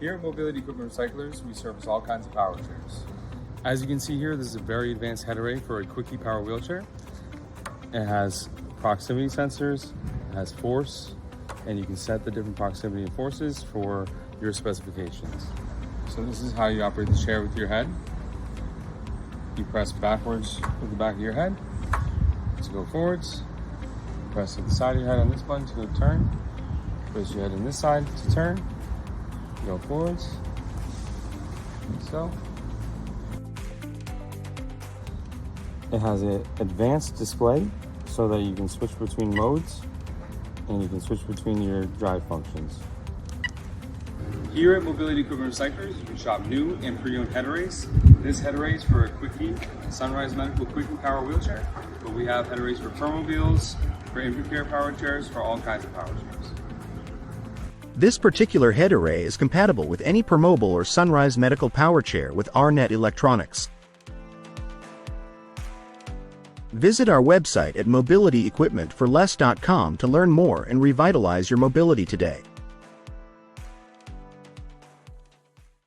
Here at Mobility Equipment Recyclers, we service all kinds of power chairs. As you can see here, this is a very advanced head array for a Quickie power wheelchair. It has proximity sensors, it has force, and you can set the different proximity and forces for your specifications. So this is how you operate the chair with your head. You press backwards with the back of your head to go forwards. Press to the side of your head on this button to go turn. Press your head on this side to turn. Go forwards, like so. It has an advanced display so that you can switch between modes and you can switch between your drive functions. Here at Mobility Equipment Recyclers, you can shop new and pre-owned head arrays. This head array is for a Quickie Sunrise Medical Quickie power wheelchair, but we have head arrays for Permobils, for infant care power chairs, for all kinds of power chairs. This particular head array is compatible with any Permobil or Sunrise medical power chair with R-Net electronics. Visit our website at mobilityequipmentforless.com to learn more and revitalize your mobility today.